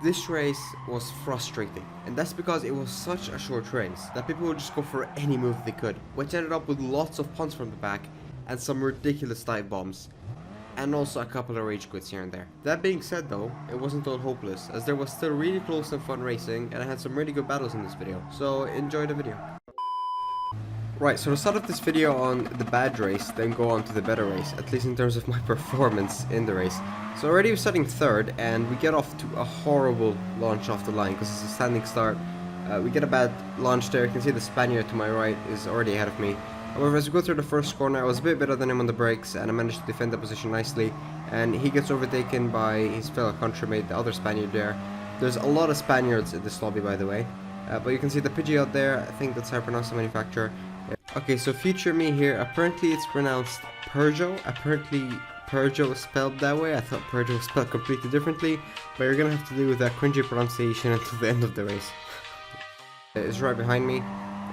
This race was frustrating, and that's because it was such a short race that people would just go for any move they could, which ended up with lots of punts from the back and some ridiculous dive bombs, and also a couple of rage quits here and there. That being said though, it wasn't all hopeless, as there was still really close and fun racing, and I had some really good battles in this video, so enjoy the video. Right, so to start off this video on the bad race, then go on to the better race, at least in terms of my performance in the race. So already we're starting third, and we get off to a horrible launch off the line, because it's a standing start. We get a bad launch there. You can see the Spaniard to my right is already ahead of me. However, as we go through the first corner, I was a bit better than him on the brakes, and I managed to defend the position nicely. And he gets overtaken by his fellow countrymate, the other Spaniard there. There's a lot of Spaniards in this lobby, by the way. But you can see the Pidgey out there. I think that's how I pronounce the manufacturer. Okay, so future me here, apparently it's pronounced Peugeot. Apparently Peugeot is spelled that way. I thought Peugeot was spelled completely differently, but you're gonna have to do with that cringy pronunciation until the end of the race. It's right behind me.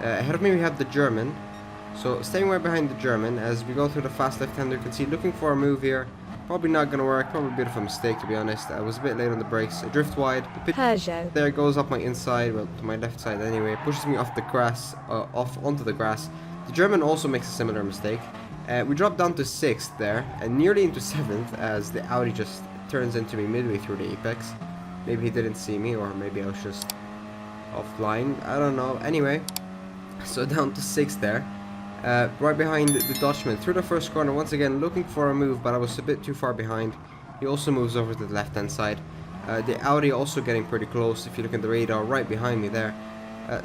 Ahead of me we have the German. So staying right behind the German as we go through the fast left-hander. You can see looking for a move here. Probably not gonna work, probably a bit of a mistake to be honest. I was a bit late on the brakes. I drift wide. The Peugeot there goes up my inside, well to my left side anyway. Pushes me off the grass, off onto the grass. The German also makes a similar mistake. We drop down to 6th there, and nearly into 7th as the Audi just turns into me midway through the apex. Maybe he didn't see me, or maybe I was just offline, I don't know. Anyway, so down to 6th there. Right behind the Dutchman through the first corner, once again looking for a move, but I was a bit too far behind. He also moves over to the left hand side. The Audi also getting pretty close if you look at the radar right behind me there.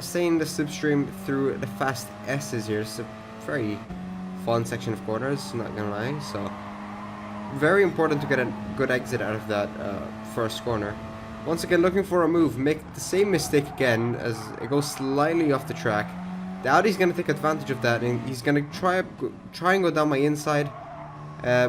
Staying the slipstream through the fast S's here. It's a very fun section of corners, not gonna lie. So very important to get a good exit out of that first corner. Once again looking for a move, make the same mistake again as it goes slightly off the track. The Audi's gonna take advantage of that, and he's gonna try and go down my inside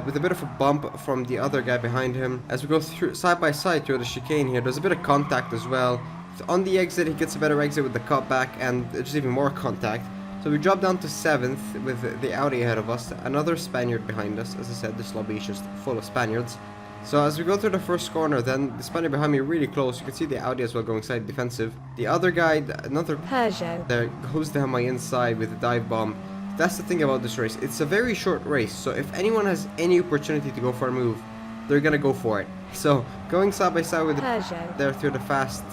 with a bit of a bump from the other guy behind him. As we go through side by side through the chicane here, there's a bit of contact as well. So on the exit, he gets a better exit with the cutback, and there's even more contact. So we drop down to 7th with the Audi ahead of us, another Spaniard behind us. As I said, this lobby is just full of Spaniards. So as we go through the first corner, then the Spaniard behind me really close. You can see the Audi as well going side defensive. The other guy, another Peugeot there, goes down my inside with a dive bomb. That's the thing about this race. It's a very short race, so if anyone has any opportunity to go for a move, they're gonna go for it. So going side by side with the Peugeot there through the fast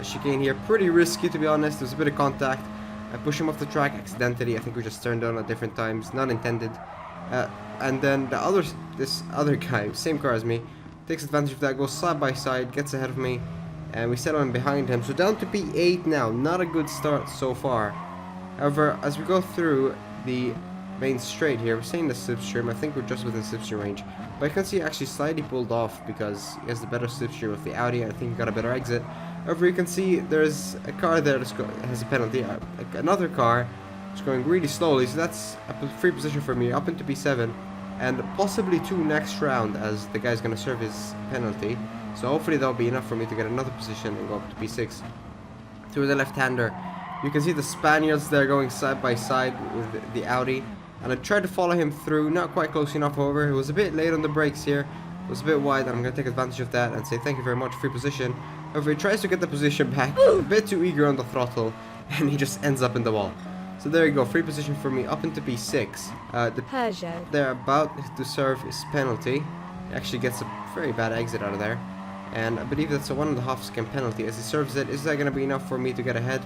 chicane here, pretty risky to be honest. There's a bit of contact. I push him off the track accidentally. I think we just turned on at different times, not intended. And then this other guy, same car as me, takes advantage of that, goes side by side, gets ahead of me, and we settle him behind him. So down to P8 now, not a good start so far. However, as we go through the main straight here, we're staying the slipstream. I think we're just within slipstream range, but I can see actually slightly pulled off because he has the better slipstream of the Audi. I think he got a better exit. However, you can see there's a car there that has a penalty. Another car is going really slowly, so that's a free position for me up into P7, and possibly 2 next round as the guy's going to serve his penalty. So hopefully that'll be enough for me to get another position and go up to P6. Through the left-hander, you can see the Spaniards there going side by side with the Audi, and I tried to follow him through, not quite close enough. However, he was a bit late on the brakes here. It was a bit wide, and I'm going to take advantage of that and say thank you very much, free position. However, he tries to get the position back, a bit too eager on the throttle, and he just ends up in the wall. So there you go, free position for me up into P6. The Peugeot, they're about to serve his penalty. He actually gets a very bad exit out of there, and I believe that's a 1.5 second penalty. As he serves it, is that going to be enough for me to get ahead?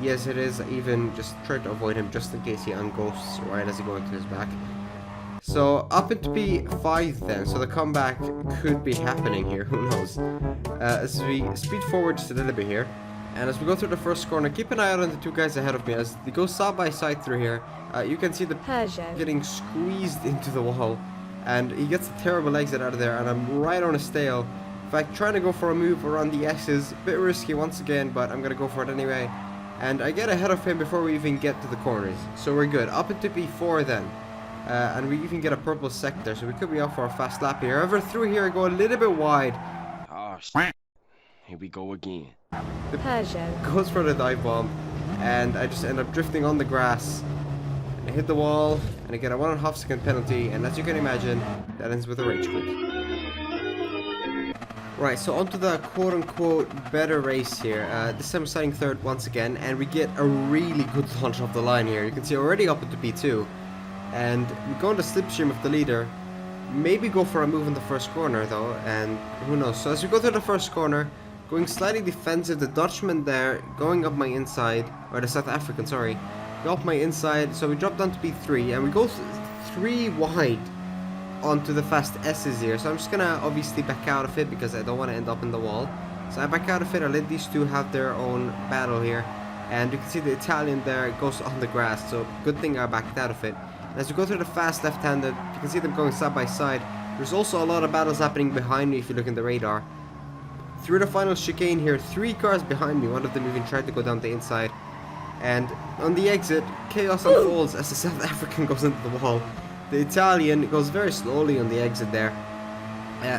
Yes, it is. I even just tried to avoid him just in case he unghosts right as he goes into his back. So up into P5 then, so the comeback could be happening here, who knows. As we speed forward just a little bit here, and as we go through the first corner, keep an eye out on the 2 guys ahead of me as they go side by side through here. You can see the Peugeot getting squeezed into the wall, and he gets a terrible exit out of there, and I'm right on his tail. In fact, trying to go for a move around the S's, a bit risky once again, but I'm gonna go for it anyway. And I get ahead of him before we even get to the corners, so we're good. Up into P4 then. And we even get a purple sector, so we could be out for a fast lap here. However, through here I go a little bit wide. Oh shit. Here we go again. The Peugeot goes for the dive bomb, and I just end up drifting on the grass. I hit the wall, and I get a 1.5 second penalty, and as you can imagine, that ends with a rage quit. Right, so onto the quote-unquote better race here. This time we're starting third once again, and we get a really good launch off the line here. You can see already up into P2, and we go on the slipstream of the leader. Maybe go for a move in the first corner though, and who knows. So as we go through the first corner, going slightly defensive, the Dutchman there, going up my inside, or the South African, sorry, go up my inside, so we drop down to P3, and we go 3 wide onto the fast S's here. So I'm just gonna obviously back out of it because I don't want to end up in the wall. So I back out of it, I let these two have their own battle here, and you can see the Italian there goes on the grass, so good thing I backed out of it. And as we go through the fast left-handed, you can see them going side by side. There's also a lot of battles happening behind me if you look in the radar. Through the final chicane here, 3 cars behind me, one of them even tried to go down the inside. And on the exit, chaos unfolds as the South African goes into the wall. The Italian goes very slowly on the exit there.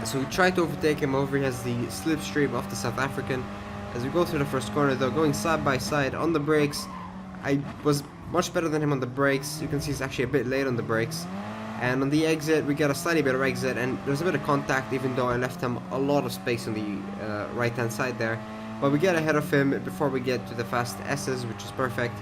So we try to overtake him over. He has the slipstream of the South African. As we go through the first corner though, going side by side on the brakes, I was much better than him on the brakes. You can see he's actually a bit late on the brakes. And on the exit, we get a slightly better exit, and there's a bit of contact even though I left him a lot of space on the right hand side there. But we get ahead of him before we get to the fast S's, which is perfect.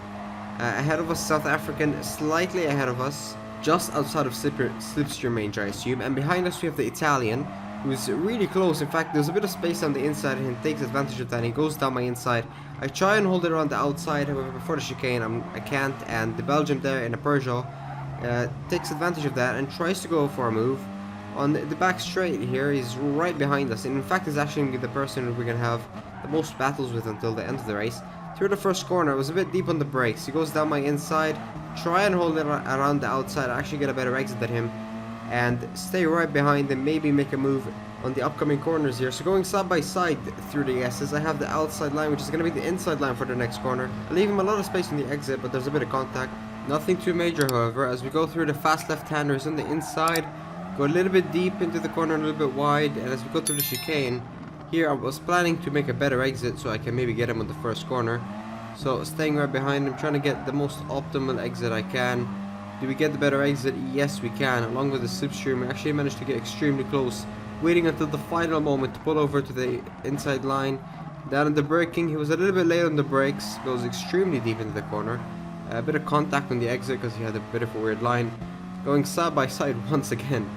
Ahead of us, South African, slightly ahead of us, just outside of slipstream range, I assume. And behind us we have the Italian, who's really close. In fact, there's a bit of space on the inside and he takes advantage of that and he goes down my inside. I try and hold it around the outside, however before the chicane I can't, and the Belgian there in a Peugeot takes advantage of that and tries to go for a move. On the back straight here, he's right behind us, and in fact is actually the person we're going to have the most battles with until the end of the race. Through the first corner, I was a bit deep on the brakes. He goes down my inside, try and hold it around the outside, actually get a better exit than him, and stay right behind him, maybe make a move on the upcoming corners here. So going side by side through the S's, I have the outside line, which is going to be the inside line for the next corner. I leave him a lot of space on the exit, but there's a bit of contact. Nothing too major, however, as we go through the fast left-handers on the inside, go a little bit deep into the corner, a little bit wide, and as we go through the chicane, here I was planning to make a better exit so I can maybe get him on the first corner. So staying right behind him, trying to get the most optimal exit I can. Do we get the better exit? Yes, we can. Along with the slipstream, we actually managed to get extremely close, waiting until the final moment to pull over to the inside line. Down in the braking, he was a little bit late on the brakes, goes extremely deep into the corner. A bit of contact on the exit because he had a bit of a weird line. Going side by side once again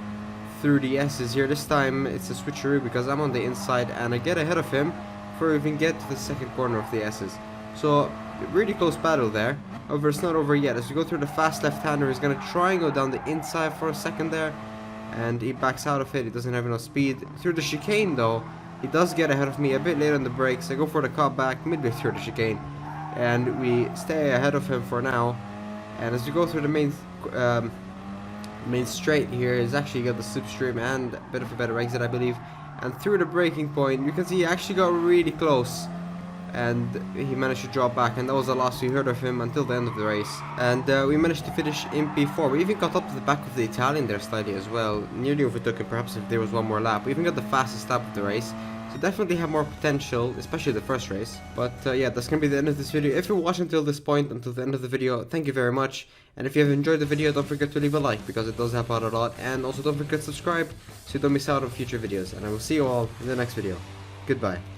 through the S's here. This time it's a switcheroo because I'm on the inside and I get ahead of him before we even get to the second corner of the S's. So really close battle there. However, it's not over yet. As we go through the fast left-hander, he's going to try and go down the inside for a second there, and he backs out of it. He doesn't have enough speed. Through the chicane though, he does get ahead of me a bit late on the brakes. I go for the cut back midway through the chicane, and we stay ahead of him for now. And as we go through the main straight here, he's actually got the slipstream and a bit of a better exit, I believe. And through the braking point, you can see he actually got really close, and he managed to drop back, and that was the last we heard of him until the end of the race. And we managed to finish in P4. We even got up to the back of the Italian there slightly as well, nearly overtook him perhaps if there was one more lap. We even got the fastest lap of the race, so definitely have more potential, especially the first race. But yeah, that's gonna be the end of this video. If you watched until this point, until the end of the video, thank you very much. And if you have enjoyed the video, don't forget to leave a like because it does help out a lot, and also don't forget to subscribe so you don't miss out on future videos. And I will see you all in the next video. Goodbye.